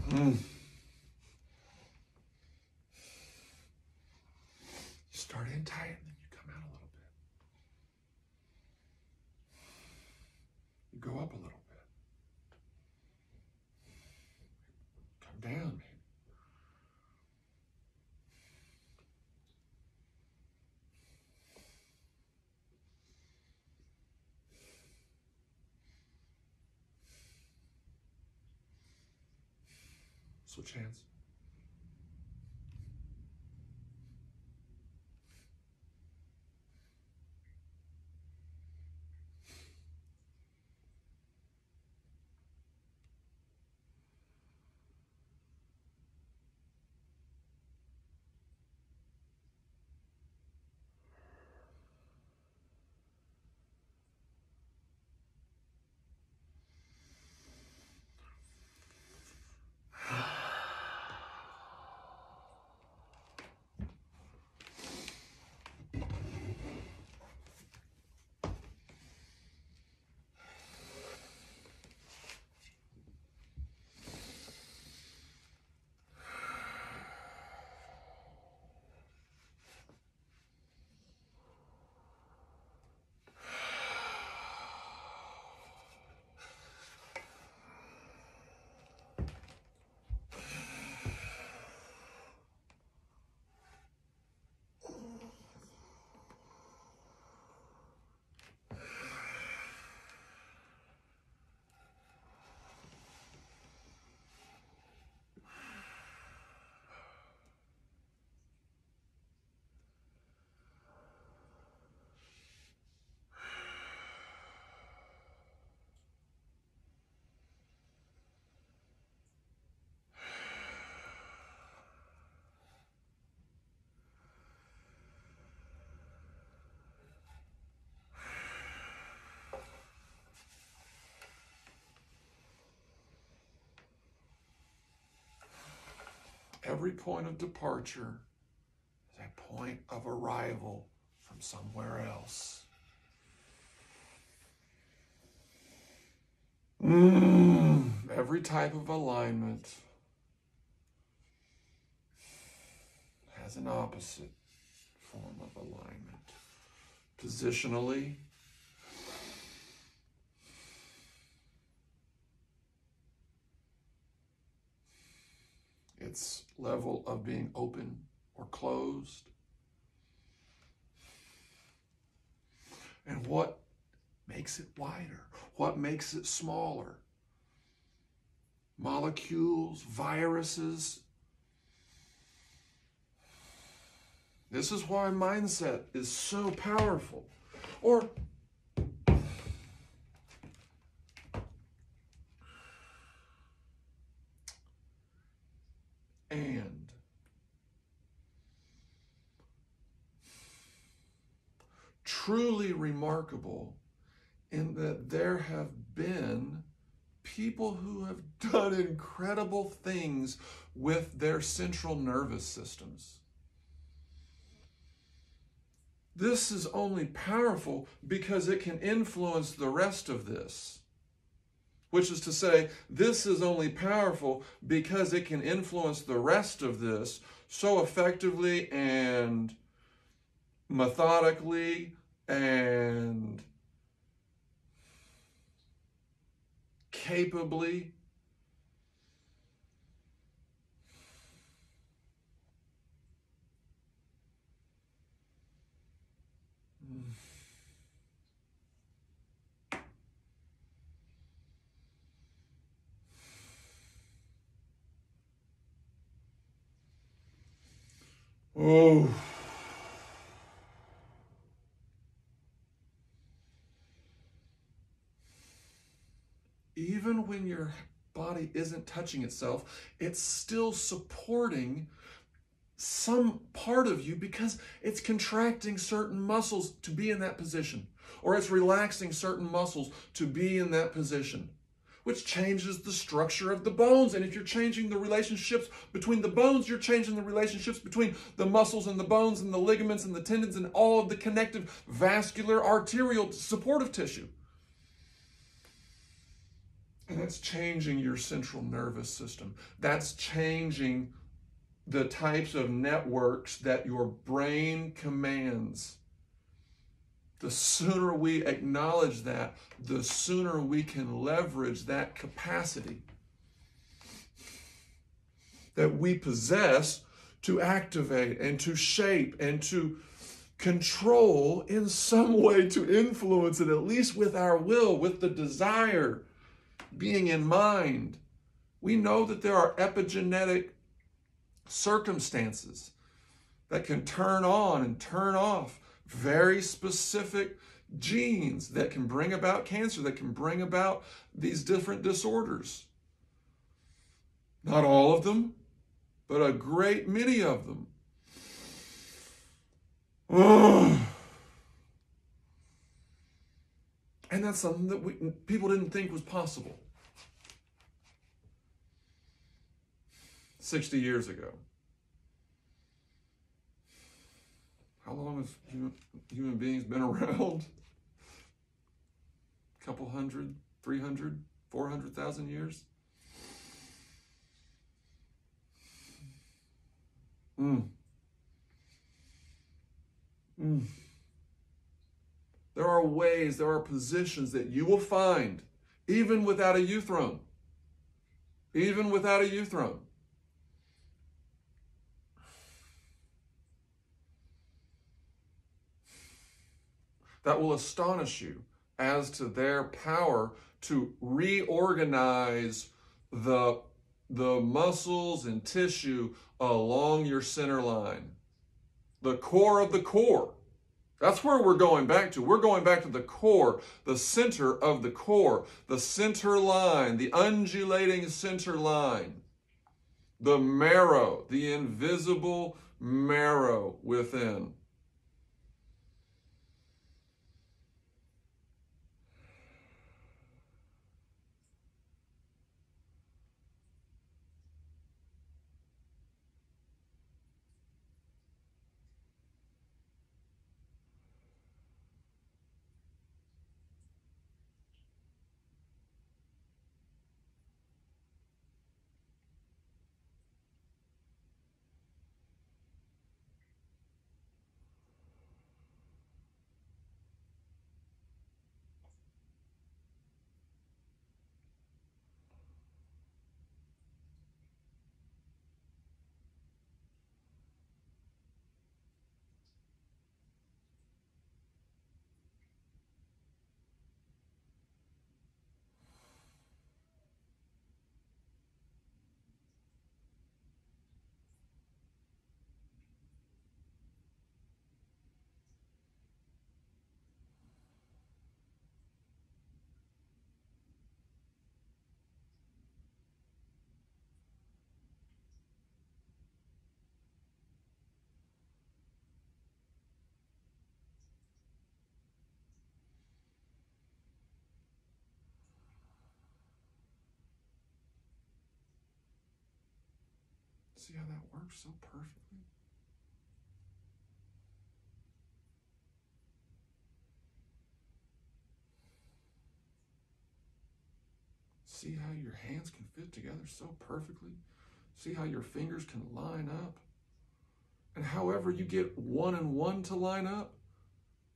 You start in tight and then you come out a little bit. You go up a little bit. Come down, maybe. Switch hands. Every point of departure is a point of arrival from somewhere else. Every type of alignment has an opposite form of alignment. Positionally, its level of being open or closed. And what makes it wider? What makes it smaller? Molecules, viruses. This is why mindset is so powerful. Or and truly remarkable in that there have been people who have done incredible things with their central nervous systems. This is only powerful because it can influence the rest of this. Which is to say, this is only powerful because it can influence the rest of this so effectively and methodically and capably. Oh. Even when your body isn't touching itself, it's still supporting some part of you because it's contracting certain muscles to be in that position, or it's relaxing certain muscles to be in that position, which changes the structure of the bones. And if you're changing the relationships between the bones, you're changing the relationships between the muscles and the bones and the ligaments and the tendons and all of the connective vascular arterial supportive tissue. And that's changing your central nervous system. That's changing the types of networks that your brain commands. The sooner we acknowledge that, the sooner we can leverage that capacity that we possess to activate and to shape and to control in some way, to influence it, at least with our will, with the desire being in mind. We know that there are epigenetic circumstances that can turn on and turn off very specific genes that can bring about cancer, that can bring about these different disorders. Not all of them, but a great many of them. And that's something that people didn't think was possible 60 years ago. How long have human beings been around? A couple hundred, 300, 400,000 years? There are ways, there are positions that you will find, even without a uThrone. Even without a uThrone. That will astonish you as to their power to reorganize the muscles and tissue along your center line. The core of the core. That's where we're going back to. We're going back to the core, the center of the core, the center line, the undulating center line, the marrow, the invisible marrow within. See how that works so perfectly? See how your hands can fit together so perfectly? See how your fingers can line up? And however you get 1 and 1 to line up,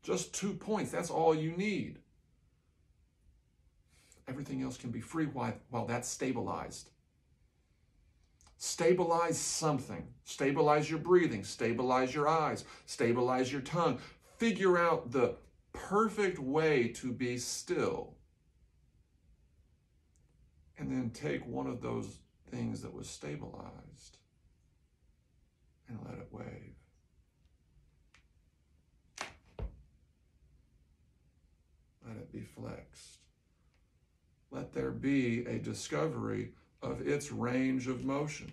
just 2 points, that's all you need. Everything else can be free while that's stabilized. Stabilize something. Stabilize your breathing. Stabilize your eyes. Stabilize your tongue. Figure out the perfect way to be still. And then take one of those things that was stabilized and let it wave. Let it be flexed. Let there be a discovery of its range of motion.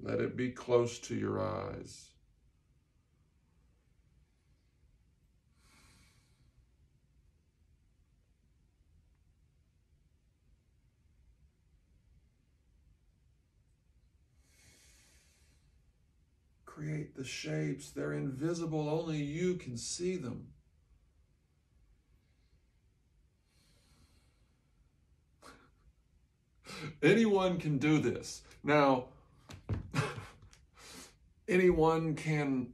Let it be close to your eyes. create the shapes. They're invisible. Only you can see them. Anyone can do this. Now, anyone can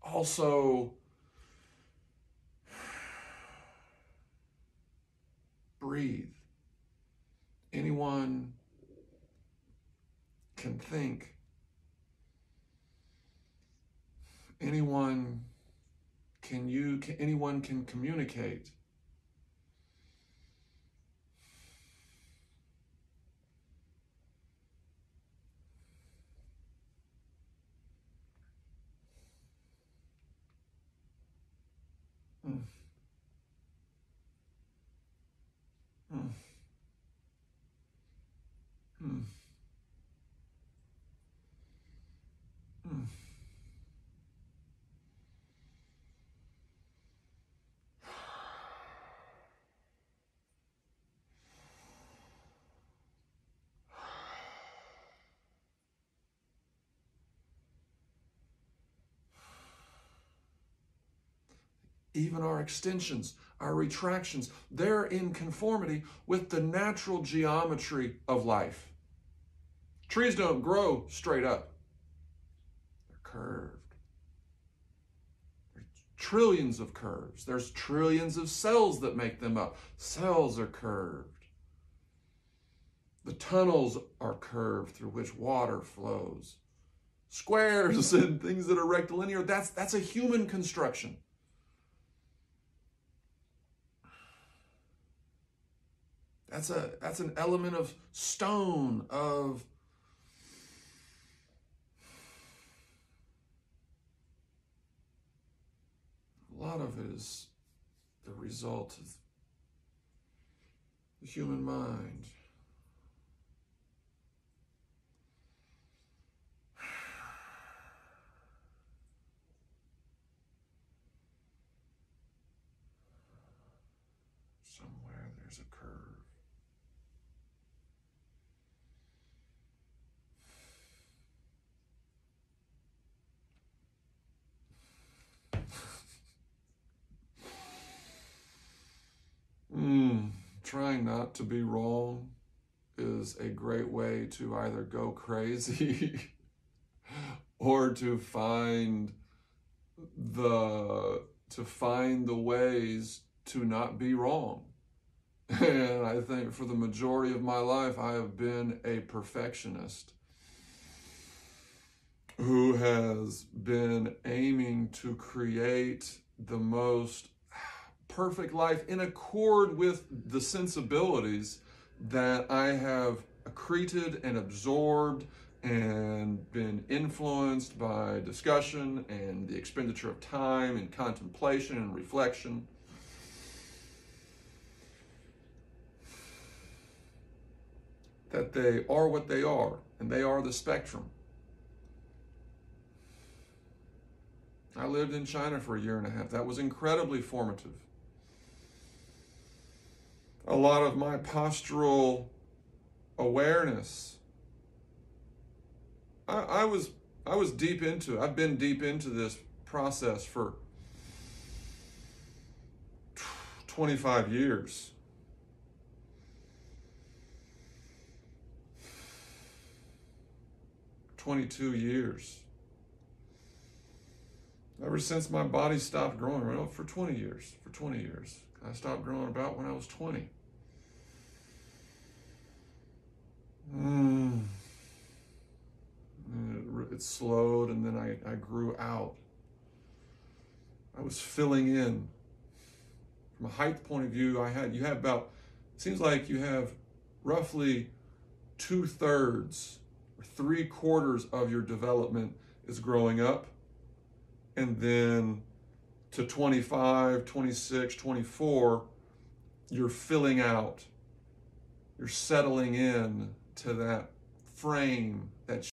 also breathe. Anyone can think. Anyone can communicate. Mm. Mm. Mm. Mm. Even our extensions, our retractions, they're in conformity with the natural geometry of life. Trees don't grow straight up. They're curved. There's trillions of curves. There's trillions of cells that make them up. Cells are curved. The tunnels are curved through which water flows. Squares and things that are rectilinear, that's a human construction. That's an element of stone, of a lot of it is the result of the human mind. Somewhere there's a curve. Trying not to be wrong is a great way to either go crazy or to find the ways to not be wrong. And I think for the majority of my life, I have been a perfectionist who has been aiming to create the most perfect life in accord with the sensibilities that I have accreted and absorbed and been influenced by discussion and the expenditure of time and contemplation and reflection. That they are what they are, and they are the spectrum. I lived in China for 1.5 years. That was incredibly formative. A lot of my postural awareness, I was deep into, I've been deep into this process for 25 years. $22 years. Ever since my body stopped growing, well, for 20 years. I stopped growing about when I was 20. It slowed, and then I grew out. I was filling in. From a height point of view, you have about, it seems like you have roughly 2/3 or 3/4 of your development is growing up. And then to 25, 26, 24, you're filling out. You're settling in to that frame that